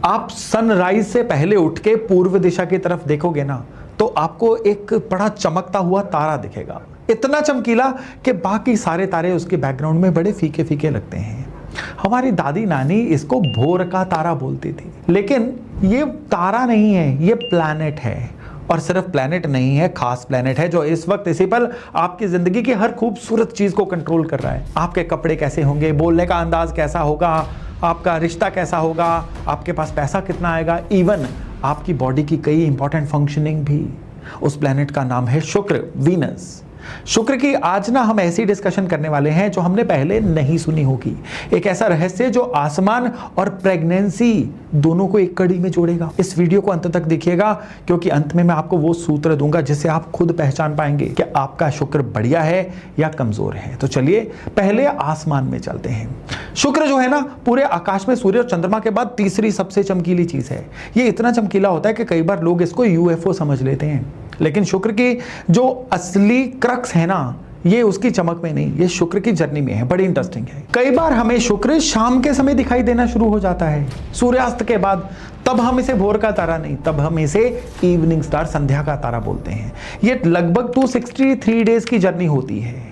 आप सनराइज से पहले उठ के पूर्व दिशा की तरफ देखोगे ना, तो आपको एक बड़ा चमकता हुआ तारा दिखेगा, इतना चमकीला कि बाकी सारे तारे उसके बैकग्राउंड में बड़े फीके फीके लगते हैं। हमारी दादी नानी इसको भोर का तारा बोलती थी, लेकिन ये तारा नहीं है, ये प्लैनेट है। और सिर्फ प्लैनेट नहीं है, खास प्लैनेट है जो इस वक्त इसी पल आपकी जिंदगी की हर खूबसूरत चीज को कंट्रोल कर रहा है। आपके कपड़े कैसे होंगे, बोलने का अंदाज कैसा होगा, आपका रिश्ता कैसा होगा, आपके पास पैसा कितना आएगा, इवन आपकी बॉडी की कई इंपॉर्टेंट फंक्शनिंग भी। उस प्लैनेट का नाम है शुक्र, वीनस। शुक्र की आज ना हम ऐसी डिस्कशन करने वाले हैं जो हमने पहले नहीं सुनी होगी। एक ऐसा रहस्य जो आसमान और प्रेगनेंसी दोनों को एक कड़ी में जोड़ेगा। इस वीडियो को अंत तक देखिएगा, क्योंकि अंत में मैं आपको वो सूत्र दूंगा जिससे आप खुद पहचान पाएंगे कि आपका शुक्र बढ़िया है या कमजोर है। तो चलिए पहले आसमान में चलते हैं। शुक्र जो है ना, पूरे आकाश में सूर्य और चंद्रमा के बाद तीसरी सबसे चमकीली चीज है। ये इतना चमकीला होता है कि कई बार लोग इसको यूएफओ समझ लेते हैं, लेकिन शुक्र की जो असली क्रक्स है ना, ये उसकी चमक में नहीं, ये शुक्र की जर्नी में है। बड़ी इंटरेस्टिंग है। कई बार हमें शुक्र शाम के समय दिखाई देना शुरू हो जाता है, सूर्यास्त के बाद। तब हम इसे भोर का तारा नहीं, तब हम इसे इवनिंग स्टार, संध्या का तारा बोलते हैं। ये लगभग 263 डेज की जर्नी होती है,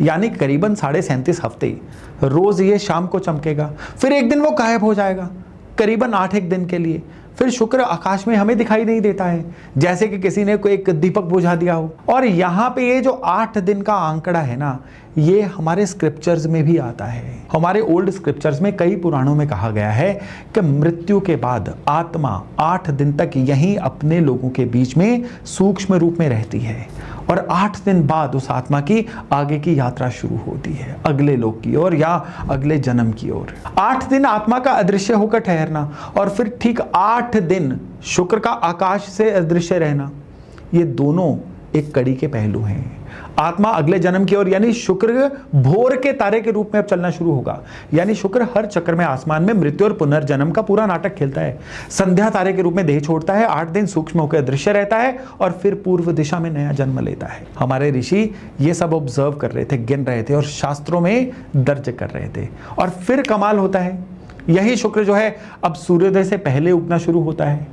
यानी करीबन 37.5 हफ्ते। रोज ये शाम को चमकेगा, फिर एक दिन वो गायब हो जाएगा, करीबन 8 दिन के लिए। फिर शुक्र आकाश में हमें दिखाई नहीं देता है, जैसे कि किसी ने कोई एक दीपक बुझा दिया हो। और यहाँ पे ये जो 8 दिन का आंकड़ा है ना, ये हमारे स्क्रिप्चर्स में भी आता है। हमारे ओल्ड स्क्रिप्चर्स में, कई पुराणों में कहा गया है कि मृत्यु के बाद आत्मा 8 दिन तक यहीं अपने लोगों के बीच में सूक्ष्म रूप में रहती है, और 8 दिन बाद उस आत्मा की आगे की यात्रा शुरू होती है, अगले लोक की ओर या अगले जन्म की ओर। 8 दिन आत्मा का अदृश्य होकर ठहरना, और फिर ठीक 8 दिन शुक्र का आकाश से अदृश्य रहना, ये दोनों एक कड़ी के पहलू हैं। आत्मा अगले जन्म की ओर, यानी शुक्र भोर के तारे के रूप में अब चलना शुरू होगा। यानी शुक्र हर चक्र में आसमान में मृत्यु और पुनर्जन्म का पूरा नाटक खेलता है। संध्या तारे के रूप में देह छोड़ता है, 8 दिन सूक्ष्म होकर दृश्य रहता है, और फिर पूर्व दिशा में नया जन्म लेता है। हमारे ऋषि ये सब ऑब्जर्व कर रहे थे, गिन रहे थे और शास्त्रों में दर्ज कर रहे थे। और फिर कमाल होता है, यही शुक्र जो है अब सूर्योदय से पहले उगना शुरू होता है।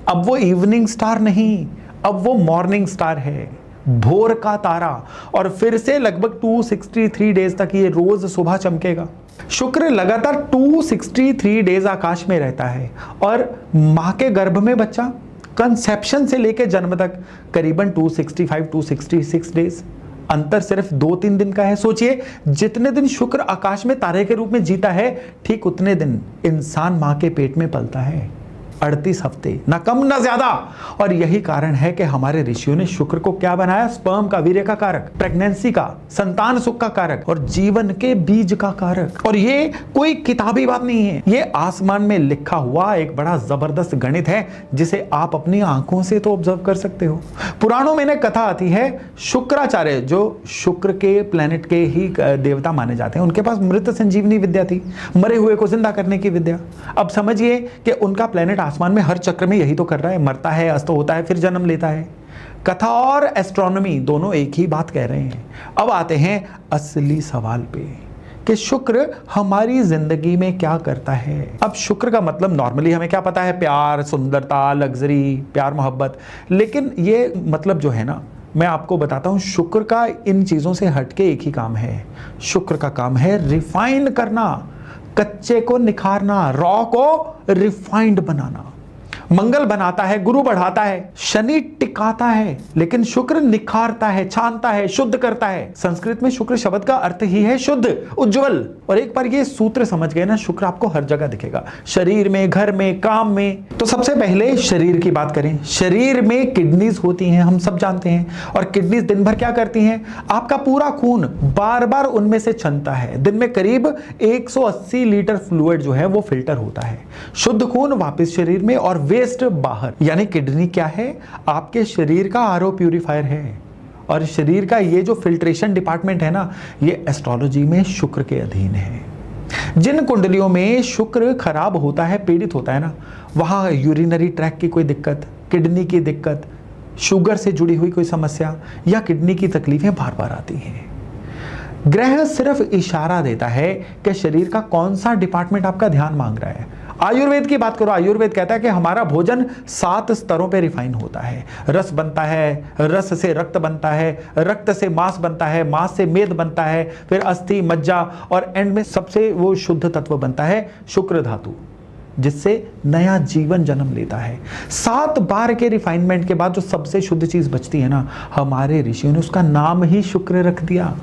अब वो इवनिंग स्टार नहीं, अब वो मॉर्निंग स्टार है, भोर का तारा। और फिर से लगभग 263 डेज तक ये रोज सुबह चमकेगा। शुक्र लगातार 263 डेज आकाश में रहता है, और मां के गर्भ में बच्चा कंसेप्शन से लेकर जन्म तक करीबन 265-266 डेज। अंतर सिर्फ 2-3 दिन का है। सोचिए, जितने दिन शुक्र आकाश में तारे के रूप में जीता है, ठीक उतने दिन इंसान मां के पेट में पलता है। 38 हफ्ते, ना कम ना ज्यादा। और यही कारण है कि हमारे ऋषियों ने शुक्र को क्या बनाया? स्पर्म का, वीर्य का कारक, प्रेगनेंसी का, संतान सुख का कारक, और जीवन के बीज का कारक। और ये कोई किताबी बात नहीं है, ये आसमान में लिखा हुआ एक बड़ा जबरदस्त गणित है, जिसे आप अपनी आंखों से तो ऑब्जर्व कर सकते हो। पुराणों में कथा आती है, शुक्राचार्य जो शुक्र के प्लेनेट के ही देवता माने जाते हैं, उनके पास मृत संजीवनी विद्या थी, मरे हुए को जिंदा करने की विद्या। अब समझिए कि उनका प्लेनेट आसमान में हर चक्र में यही तो कर रहा है, मरता है, अस्त होता है, फिर जन्म लेता है। कथा और एस्ट्रोनॉमी दोनों एक ही बात कह रहे हैं। अब आते हैं असली सवाल पे कि शुक्र हमारी जिंदगी में क्या करता है। अब शुक्र का मतलब नॉर्मली हमें क्या पता है? प्यार, सुंदरता, लग्जरी, प्यार मोहब्बत। लेकिन ये मतलब जो है ना, मैं आपको बताता हूं, शुक्र का इन चीजों से हटके एक ही काम है। शुक्र का काम है रिफाइन करना, कच्चे को निखारना, रॉ को रिफाइंड बनाना। मंगल बनाता है, गुरु बढ़ाता है, शनि टिकाता है, लेकिन शुक्र निखारता है, छानता है, शुद्ध करता है। संस्कृत में शुक्र शब्द का अर्थ ही है शुद्ध, उज्जवल। और एक बार ये सूत्र समझ गए ना, शुक्र आपको हर जगह दिखेगा, शरीर में, घर में, काम में। तो सबसे पहले शरीर की बात करें। शरीर में किडनीज होती हैं, हम सब जानते हैं। और किडनीज दिन भर क्या करती हैं? आपका पूरा खून बार बार उनमें से छनता है। दिन में करीब 180 लीटर फ्लूइड जो है वो फिल्टर होता है। शुद्ध खून वापस शरीर में और वेस्ट बाहर। यानी किडनी क्या है? आपके शरीर का आरओ प्यूरिफायर है। और शरीर का ये जो फिल्ट्रेशन डिपार्टमेंट है ना, ये एस्ट्रोलॉजी में शुक्र के अधीन है। जिन कुंडलियों में शुक्र खराब होता है, पीड़ित होता है ना, वहां यूरिनरी ट्रैक की कोई दिक्कत, किडनी की दिक्कत, शुगर से जुड़ी हुई कोई समस्या या किडनी की तकलीफें बार बार आती हैं। ग्रह सिर्फ इशारा देता है कि शरीर का कौन सा डिपार्टमेंट आपका ध्यान मांग रहा है। आयुर्वेद की बात करो, आयुर्वेद कहता है कि हमारा भोजन 7 स्तरों पे रिफाइन होता है। रस बनता है, रस से रक्त बनता है, रक्त से मांस बनता है, मांस से मेद बनता है, फिर अस्थि, मज्जा, और एंड में सबसे वो शुद्ध तत्व बनता है शुक्र धातु, जिससे नया जीवन जन्म लेता है। 7 बार के रिफाइनमेंट के बाद जो सबसे शुद्ध चीज बचती है ना, हमारे ऋषियों ने उसका नाम ही शुक्र रख दिया।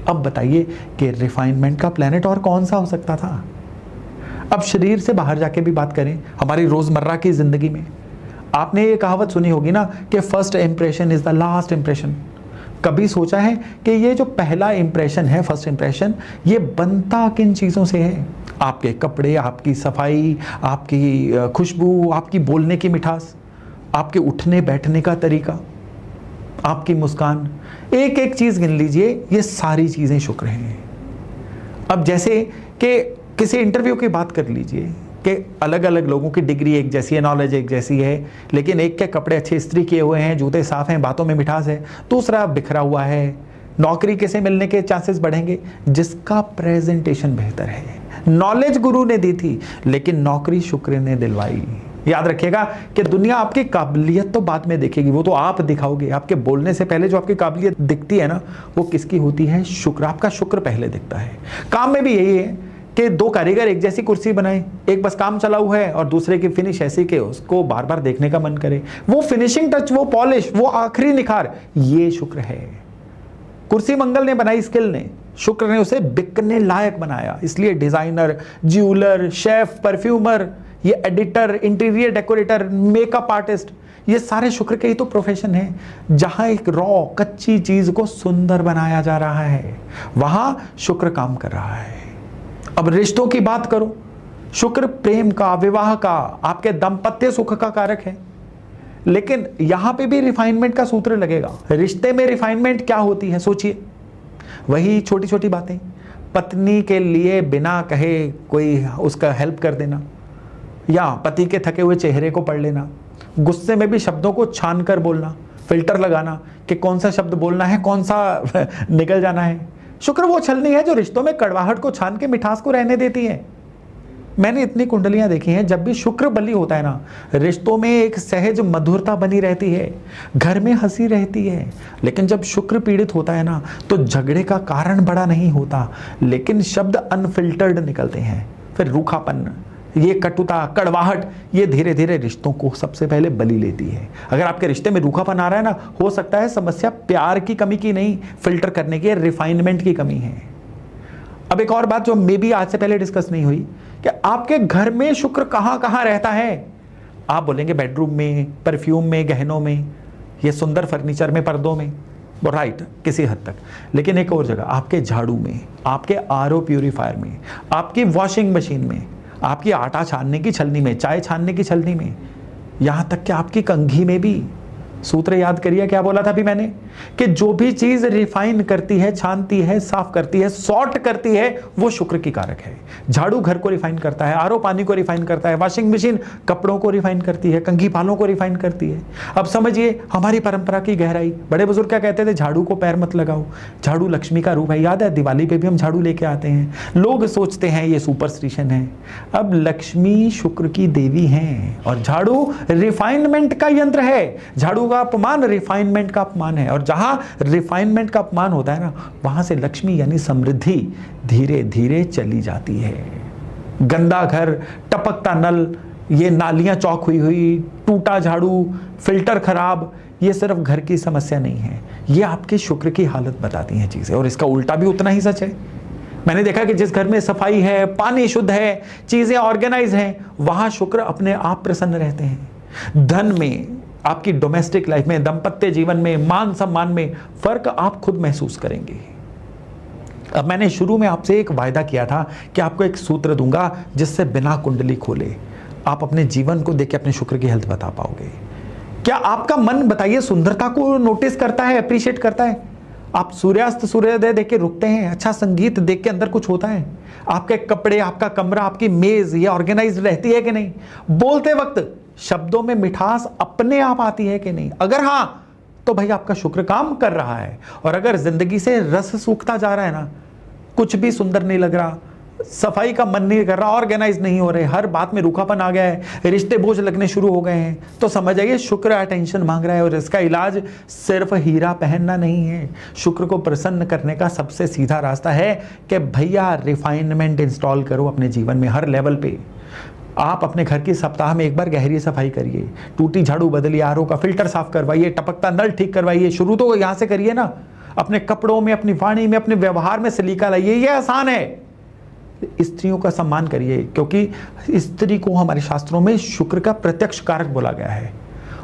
अब बताइए कि रिफाइनमेंट का प्लेनेट और कौन सा हो सकता था। अब शरीर से बाहर जाके भी बात करें, हमारी रोजमर्रा की जिंदगी में आपने ये कहावत सुनी होगी ना कि first impression is the last impression. कभी सोचा है कि ये जो पहला इंप्रेशन है, फर्स्ट इंप्रेशन, ये बनता किन चीजों से है? आपके कपड़े, आपकी सफाई, आपकी खुशबू, आपकी बोलने की मिठास, आपके उठने बैठने का तरीका, आपकी मुस्कान, एक एक चीज गिन लीजिए, ये सारी चीजें शुक्र हैं। अब जैसे कि किसी इंटरव्यू की बात कर लीजिए कि अलग अलग लोगों की डिग्री एक जैसी है, नॉलेज एक जैसी है, लेकिन एक के कपड़े अच्छे इस्त्री किए हुए हैं, जूते साफ हैं, बातों में मिठास है, दूसरा बिखरा हुआ है। नौकरी किसे मिलने के चांसेस बढ़ेंगे? जिसका प्रेजेंटेशन बेहतर है। नॉलेज गुरु ने दी थी, लेकिन नौकरी शुक्र ने दिलवाई। याद रखिएगा कि दुनिया आपकी काबिलियत तो बाद में देखेगी, वो तो आप दिखाओगे। आपके बोलने से पहले जो आपकी काबिलियत दिखती है ना, वो किसकी होती है? शुक्र। आपका शुक्र पहले दिखता है। काम में भी यही है कि 2 कारीगर एक जैसी कुर्सी बनाए, एक बस काम चलाऊ है और दूसरे की फिनिश ऐसी के उसको बार बार देखने का मन करे। वो फिनिशिंग टच, वो पॉलिश, वो आखिरी निखार, ये शुक्र है। कुर्सी मंगल ने बनाई, स्किल ने, शुक्र ने उसे बिकने लायक बनाया। इसलिए डिजाइनर, ज्वेलर, शेफ, परफ्यूमर, ये editor, interior decorator, makeup artist, ये सारे शुक्र के ही तो प्रोफेशन है। जहां एक रॉ कच्ची चीज को सुंदर बनाया जा रहा है, वहां शुक्र काम कर रहा है। अब रिश्तों की बात करो, शुक्र प्रेम का, विवाह का, आपके दाम्पत्य सुख का कारक है। लेकिन यहां पे भी रिफाइनमेंट का सूत्र लगेगा। रिश्ते में रिफाइनमेंट क्या होती है? सोचिए, वही छोटी छोटी बातें, पत्नी के लिए बिना कहे कोई उसका हेल्प कर देना, या पति के थके हुए चेहरे को पढ़ लेना, गुस्से में भी शब्दों को छान कर बोलना, फिल्टर लगाना कि कौन सा शब्द बोलना है, कौन सा निकल जाना है। शुक्र वो छलनी है जो रिश्तों में कड़वाहट को छान के मिठास को रहने देती है। मैंने इतनी कुंडलियां देखी हैं, जब भी शुक्र बली होता है ना, रिश्तों में एक सहज मधुरता बनी रहती है, घर में हंसी रहती है। लेकिन जब शुक्र पीड़ित होता है ना, तो झगड़े का कारण बड़ा नहीं होता, लेकिन शब्द अनफिल्टर्ड निकलते हैं। फिर रूखापन, ये कटुता, कड़वाहट, ये धीरे धीरे रिश्तों को सबसे पहले बलि लेती है। अगर आपके रिश्ते में रूखापन आ रहा है ना, हो सकता है समस्या प्यार की कमी की नहीं, फिल्टर करने की, रिफाइनमेंट की कमी है। अब एक और बात जो मे बी आज से पहले डिस्कस नहीं हुई, कि आपके घर में शुक्र कहां कहां रहता है। आप बोलेंगे बेडरूम में, परफ्यूम में, गहनों में, ये सुंदर फर्नीचर में, पर्दों में, राइट, किसी हद तक। लेकिन एक और जगह, आपके झाड़ू में, आपके आरओ प्यूरिफायर में, आपकी वॉशिंग मशीन में, आपकी आटा छानने की छलनी में, चाय छानने की छलनी में, यहां तक कि आपकी कंघी में भी। सूत्र याद करिए, क्या बोला था अभी मैंने, कि जो भी चीज रिफाइन करती है, छानती है, साफ करती है, सॉर्ट करती है, वो शुक्र की कारक है। झाड़ू घर को रिफाइन करता है, आरओ पानी को रिफाइन करता है, वॉशिंग मशीन कपड़ों को रिफाइन करती है, कंघी पालों को रिफाइन करती है। अब समझिए हमारी परंपरा की गहराई। बड़े बुजुर्ग क्या कहते थे? झाड़ू को पैर मत लगाओ, झाड़ू लक्ष्मी का रूप है। याद है, दिवाली पे भी हम झाड़ू लेके आते हैं। लोग सोचते हैं ये सुपरस्टिशन है। अब लक्ष्मी शुक्र की देवी हैं, और झाड़ू रिफाइनमेंट का यंत्र है। झाड़ू का अपमान रिफाइनमेंट का अपमान है, और जहां रिफाइनमेंट का अपमान होता है ना, वहां से लक्ष्मी यानी समृद्धि धीरे धीरे चली जाती है। गंदा घर, टपकता नल, ये नालियां चौक हुई हुई, टूटा झाड़ू, फिल्टर खराब, ये सिर्फ घर की समस्या नहीं है, ये आपके शुक्र की हालत बताती हैं चीजें। और इसका उल्टा भी उतना ही सच है। मैंने देखा कि जिस घर में सफाई है, पानी शुद्ध है, चीजें ऑर्गेनाइज हैं, वहां शुक्र अपने आप प्रसन्न रहते हैं। धन में, आपकी डोमेस्टिक लाइफ में, दाम्पत्य जीवन में, मान सम्मान में फर्क आप खुद महसूस करेंगे। अब मैंने शुरू में आपसे एक वायदा किया था कि आपको एक सूत्र दूंगा जिससे बिना कुंडली खोले आप अपने जीवन को देख के अपने शुक्र की हेल्थ बता पाओगे। क्या आपका मन, बताइए, सुंदरता को नोटिस करता है, अप्रिशिएट करता है? आप सूर्यास्त सूर्योदय देख के रुकते हैं? अच्छा संगीत देख के अंदर कुछ होता है? आपके कपड़े, आपका कमरा, आपकी मेज, ये ऑर्गेनाइज रहती है कि नहीं? बोलते वक्त शब्दों में मिठास अपने आप आती है कि नहीं? अगर हां, तो भाई आपका शुक्र काम कर रहा है। और अगर जिंदगी से रस सूखता जा रहा है ना, कुछ भी सुंदर नहीं लग रहा, सफाई का मन नहीं कर रहा, ऑर्गेनाइज नहीं हो रहे, हर बात में रूखापन आ गया है, रिश्ते बोझ लगने शुरू हो गए हैं, तो समझ आइए शुक्र अटेंशन मांग रहा है। और इसका इलाज सिर्फ हीरा पहनना नहीं है। शुक्र को प्रसन्न करने का सबसे सीधा रास्ता है कि भैया रिफाइनमेंट इंस्टॉल करो अपने जीवन में हर लेवल पे। आप अपने घर की सप्ताह में एक बार गहरी सफाई करिए, टूटी झाड़ू बदलिए, आरओ का फिल्टर साफ करवाइए, टपकता नल ठीक करवाइए। शुरू तो यहां से करिए ना। अपने कपड़ों में, अपनी वाणी में, अपने व्यवहार में सलीका लाइए। ये आसान है। स्त्रियों का सम्मान करिए, क्योंकि स्त्री को हमारे शास्त्रों में शुक्र का प्रत्यक्ष कारक बोला गया है।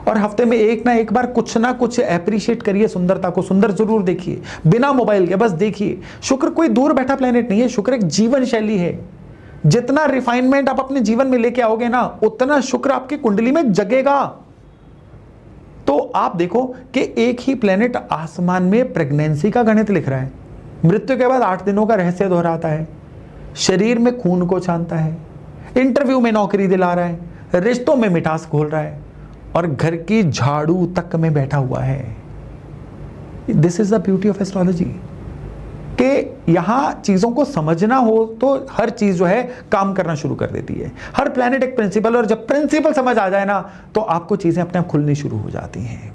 और हफ्ते में एक ना कुछ एप्रिशिएट करिए सुंदरता को। सुंदर जरूर देखिए, बिना मोबाइल के बस देखिए। शुक्र कोई दूर बैठा प्लेनेट नहीं है, शुक्र एक जीवन शैली है। जितना रिफाइनमेंट आप अपने जीवन में लेके आओगे ना, उतना शुक्र आपकी कुंडली में जगेगा। तो आप देखो कि एक ही प्लेनेट आसमान में प्रेगनेंसी का गणित लिख रहा है, मृत्यु के बाद 8 दिनों का रहस्य दोहराता है, शरीर में खून को छानता है, इंटरव्यू में नौकरी दिला रहा है, रिश्तों में मिठास घोल रहा है, और घर की झाड़ू तक में बैठा हुआ है। This is the beauty of astrology, कि यहां चीजों को समझना हो तो हर चीज जो है काम करना शुरू कर देती है। हर प्लैनेट एक प्रिंसिपल, और जब प्रिंसिपल समझ आ जाए ना, तो आपको चीजें अपने आप खुलनी शुरू हो जाती हैं।